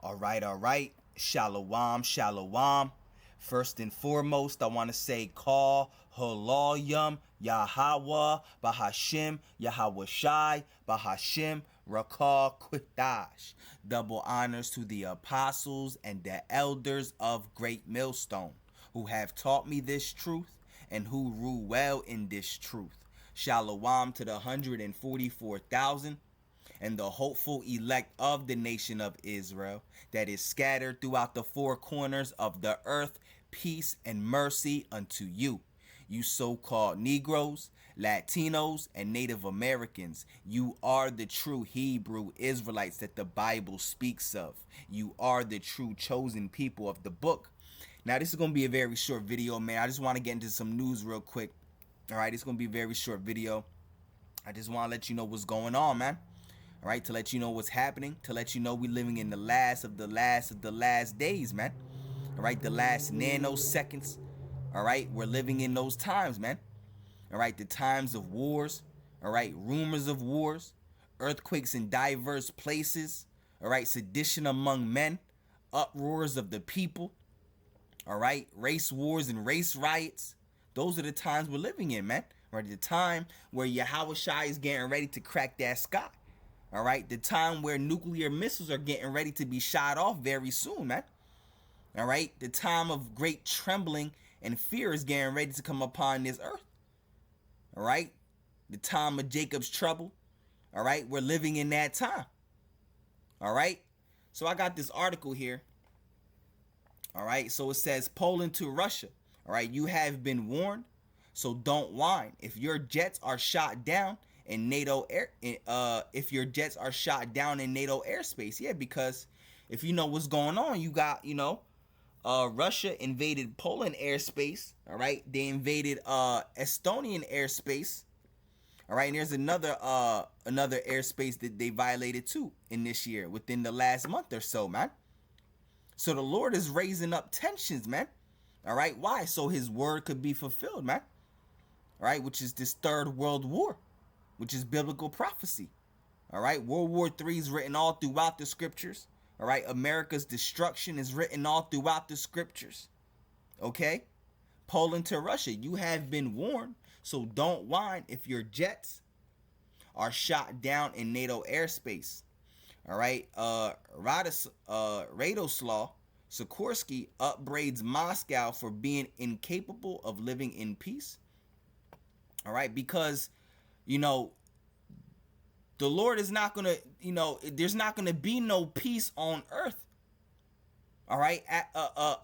All right. Shalom, shalom. First and foremost, I want to say call Haloyam Yahweh Bahashim Yahweh Shai Bahashim Rakal Quitash. Double honors to the apostles and the elders of Great Millstone, who have taught me this truth and who rule well in this truth. Shalom to the 144,000 and the hopeful elect of the nation of Israel that is scattered throughout the four corners of the earth. Peace and mercy unto you. You so-called Negroes, Latinos, and Native Americans, you are the true Hebrew Israelites that the Bible speaks of. You are the true chosen people of the book. Now, this is going to be a very short video, man. I just want to get into some news real quick. All right, it's going to be a very short video. I just want to let you know what's going on, man. All right, to let you know what's happening, to let you know we're living in the last of the last days, man. All right, the last nanoseconds. All right, we're living in those times, man. All right, the times of wars. All right, rumors of wars, earthquakes in diverse places. All right, sedition among men, uproars of the people. All right, race wars and race riots. Those are the times we're living in, man. All right, the time where Yahweh Shai is getting ready to crack that sky. All right, the time where nuclear missiles are getting ready to be shot off very soon, man. All right, the time of great trembling and fear is getting ready to come upon this earth. All right, the time of Jacob's trouble. All right, we're living in that time. All right, so I got this article here. All right, so it says Poland to Russia. All right, you have been warned, so don't whine. If your jets are shot down in NATO if your jets are shot down in NATO airspace, yeah, because if you know what's going on, you got Russia invaded Poland airspace. All right, they invaded Estonian airspace. All right, and there's another airspace that they violated too in this year within the last month or so, man. So the Lord is raising up tensions, man. All right, why? So his word could be fulfilled, man. All right, which is this third world war, which is biblical prophecy. All right, World War III is written all throughout the scriptures. All right, America's destruction is written all throughout the scriptures. Okay, Poland to Russia, you have been warned, so don't whine if your jets are shot down in NATO airspace. All right, Radoslaw Sikorsky upbraids Moscow for being incapable of living in peace. All right, because the Lord is not going to, there's not going to be no peace on earth. All right,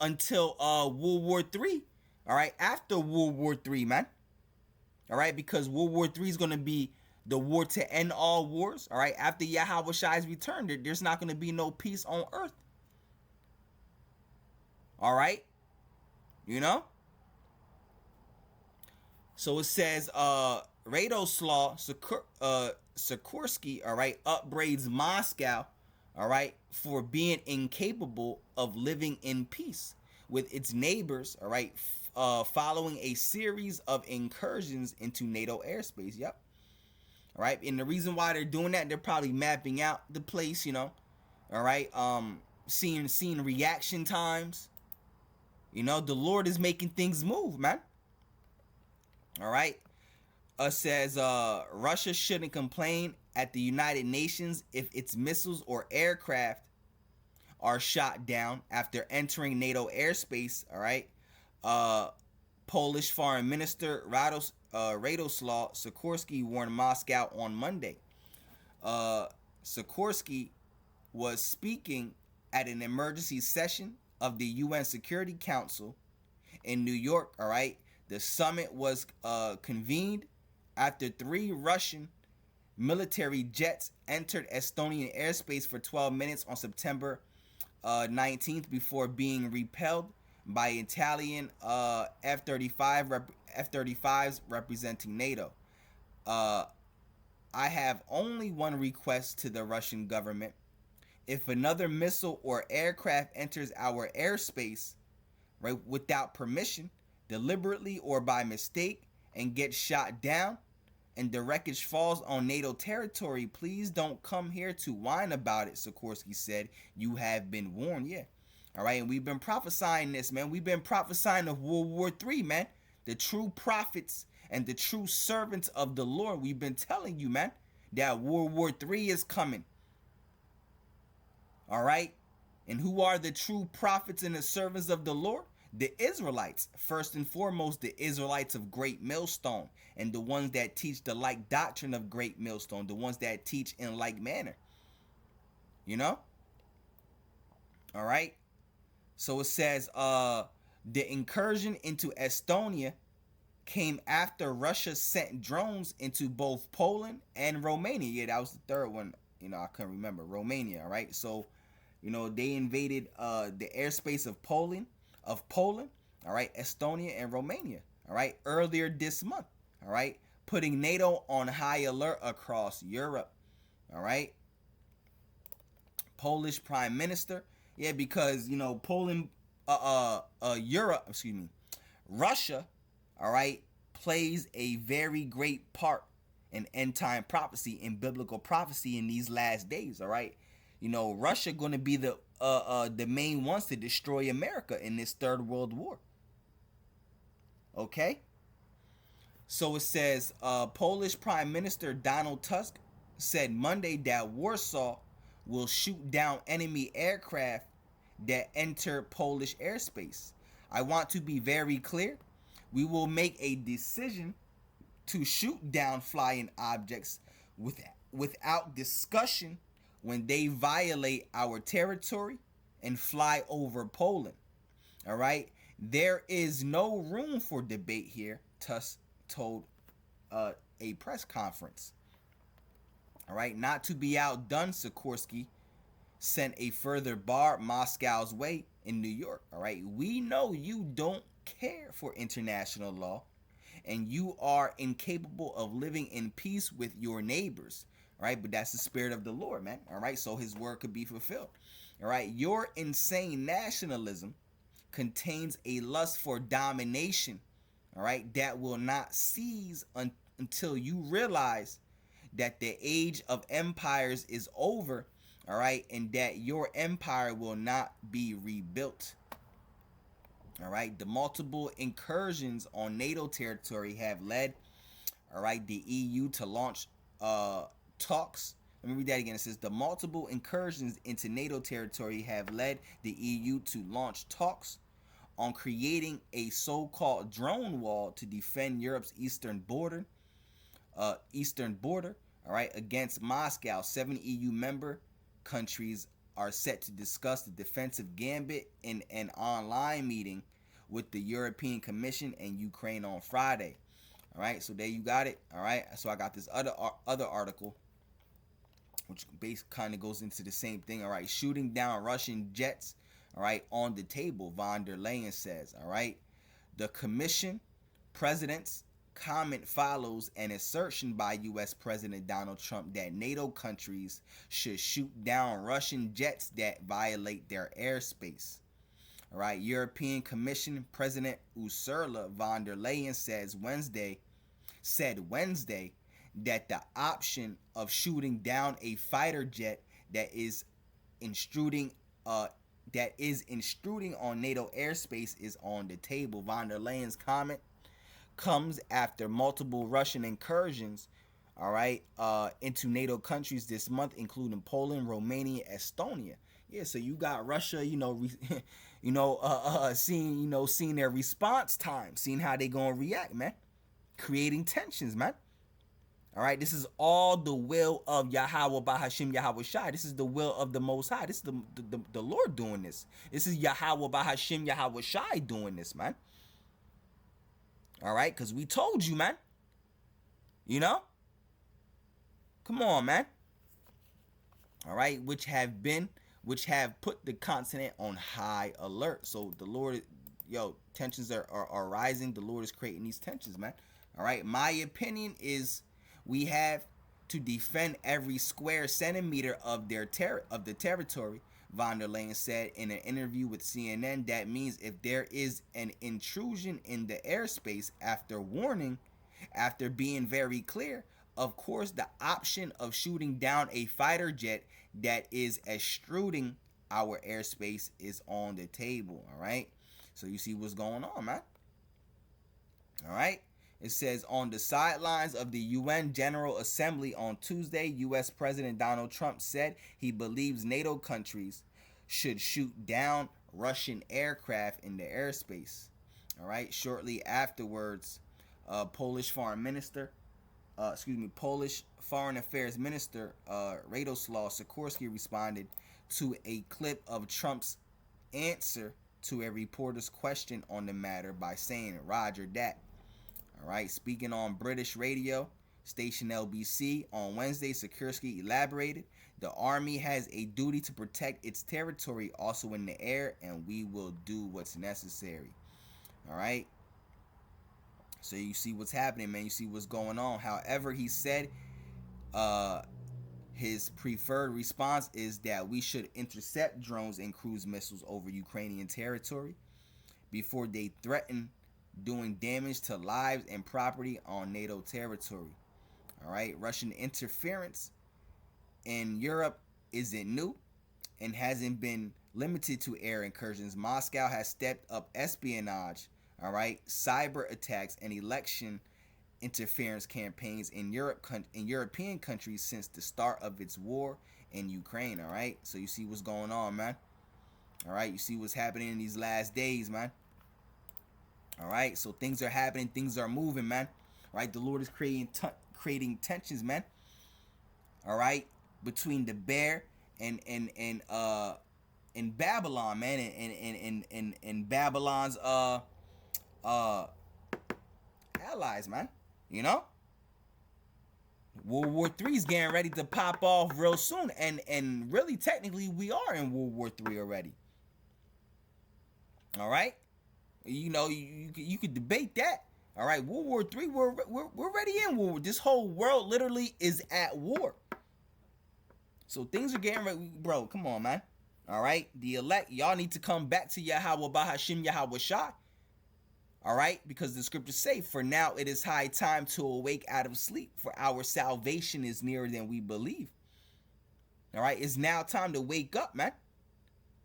until World War III. All right, after World War III, man. All right, because World War III is going to be the war to end all wars. All right, after Yahweh Shai's return, there's not going to be no peace on earth. All right, So it says Radoslaw Sikorsky, all right, upbraids Moscow, all right, for being incapable of living in peace with its neighbors, all right, following a series of incursions into NATO airspace. Yep. All right, and the reason why they're doing that, they're probably mapping out the place, all right, seeing reaction times. The Lord is making things move, man. All right. Says Russia shouldn't complain at the United Nations if its missiles or aircraft are shot down after entering NATO airspace. All right. Polish Foreign Minister Radoslaw Sikorsky warned Moscow on Monday. Sikorsky was speaking at an emergency session of the UN Security Council in New York. All right. The summit was convened after 3 Russian military jets entered Estonian airspace for 12 minutes on September 19th before being repelled by Italian F-35s representing NATO. I have only one request to the Russian government. If another missile or aircraft enters our airspace, right, without permission, deliberately or by mistake, and gets shot down and the wreckage falls on NATO territory, please don't come here to whine about it, Sikorsky said. You have been warned. Yeah. All right. And we've been prophesying this, man. We've been prophesying of World War III, man. The true prophets and the true servants of the Lord. We've been telling you, man, that World War III is coming. All right. And who are the true prophets and the servants of the Lord? The Israelites. First and foremost, the Israelites of Great Millstone, and the ones that teach the like doctrine of Great Millstone, the ones that teach in like manner. You know? All right. So it says the incursion into Estonia came after Russia sent drones into both Poland and Romania. Yeah, that was the third one. I couldn't remember. Romania, all right? So, they invaded the airspace of Poland, all right, Estonia and Romania, all right, earlier this month, all right, putting NATO on high alert across Europe, all right. Polish Prime Minister, yeah, because Poland, Russia, all right, plays a very great part in end time prophecy, in biblical prophecy in these last days, all right. Russia going to be the main ones to destroy America in this third world war. Okay? So it says Polish Prime Minister Donald Tusk said Monday that Warsaw will shoot down enemy aircraft that enter Polish airspace. I want to be very clear. We will make a decision to shoot down flying objects without discussion when they violate our territory and fly over Poland. All right? There is no room for debate here, Tusk told a press conference. All right? Not to be outdone, Sikorsky sent a further bar Moscow's way in New York. All right? We know you don't care for international law, and you are incapable of living in peace with your neighbors. All right, but that's the spirit of the Lord, man. All right, so his word could be fulfilled. All right, your insane nationalism contains a lust for domination, all right, that will not cease until you realize that the age of empires is over, all right, and that your empire will not be rebuilt. All right, the multiple incursions on NATO territory have led, all right, the EU to launch talks. Let me read that again. It says the multiple incursions into NATO territory have led the EU to launch talks on creating a so-called drone wall to defend Europe's eastern border, all right, against Moscow. 7 EU member countries are set to discuss the defensive gambit in an online meeting with the European Commission and Ukraine on Friday. All right, so there you got it. All right, so I got this other article, which basically kind of goes into the same thing. All right, shooting down Russian jets, all right, on the table, von der Leyen says. All right, the Commission president's comment follows an assertion by U.S. President Donald Trump that NATO countries should shoot down Russian jets that violate their airspace. All right, European Commission President Ursula von der Leyen said Wednesday that the option of shooting down a fighter jet that is intruding on NATO airspace is on the table. Von der Leyen's comment comes after multiple Russian incursions, all right, into NATO countries this month, including Poland, Romania, Estonia. Yeah, so you got Russia, seeing their response time, seeing how they gonna react, man, creating tensions, man. All right, this is all the will of Yahweh Bahashim Yahweh Shai. This is the will of the Most High. This is the Lord doing this. This is Yahweh Bahashim Yahweh Shai doing this, man. All right, because we told you, man. Come on, man. All right, which have put the continent on high alert. So the Lord, tensions are rising. The Lord is creating these tensions, man. All right, my opinion is we have to defend every square centimeter of the territory, von der Leyen said in an interview with CNN. That means if there is an intrusion in the airspace after being very clear, of course, the option of shooting down a fighter jet that is extruding our airspace is on the table. All right. So you see what's going on, man. All right. It says on the sidelines of the UN General Assembly on Tuesday, U.S. President Donald Trump said he believes NATO countries should shoot down Russian aircraft in the airspace. All right. Shortly afterwards, Polish Foreign Affairs Minister Radoslaw Sikorski responded to a clip of Trump's answer to a reporter's question on the matter by saying, "Roger that." All right. Speaking on British radio station LBC on Wednesday, Sikorski elaborated, "The Army has a duty to protect its territory also in the air, and we will do what's necessary." All right. So you see what's happening, man. You see what's going on. However, he said his preferred response is that we should intercept drones and cruise missiles over Ukrainian territory before they threaten doing damage to lives and property on NATO territory. All right. Russian interference in Europe isn't new and hasn't been limited to air incursions. Moscow has stepped up espionage, all right, cyber attacks, and election interference campaigns in European countries since the start of its war in Ukraine. All right. So you see what's going on, man. All right. You see what's happening in these last days, man. All right. So things are happening. Things are moving, man. All right. The Lord is creating tensions, man. All right. Between the bear and Babylon, man, and Babylon's allies, man. You know, World War III is getting ready to pop off real soon, and really technically we are in World War III already. All right. You know, you could debate that. All right. World War III, we're already in war. This whole world literally is at war. So things are getting ready, bro. Come on, man. All right. The elect, y'all need to come back to Yahweh Bahashim Yahweh Shah. All right. Because the scriptures say, "For now it is high time to awake out of sleep, for our salvation is nearer than we believe." All right. It's now time to wake up, man.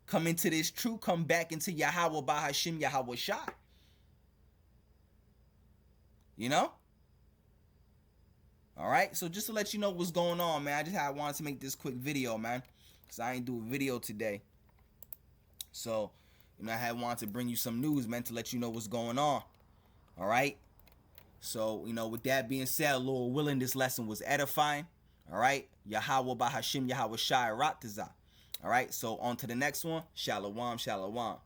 Come into this truth. Come back into Yahweh Bahashim Yahweh Shah. You know? All right. So just to let you know what's going on, man. I wanted to make this quick video, man. Because I ain't do a video today. So, you know, I wanted to bring you some news, man, to let you know what's going on. All right. So, you know, with that being said, Lord willing, this lesson was edifying. All right. Yahweh Bahashim Yahweh Shai Ratazah. All right. So on to the next one. Shalom, shalom.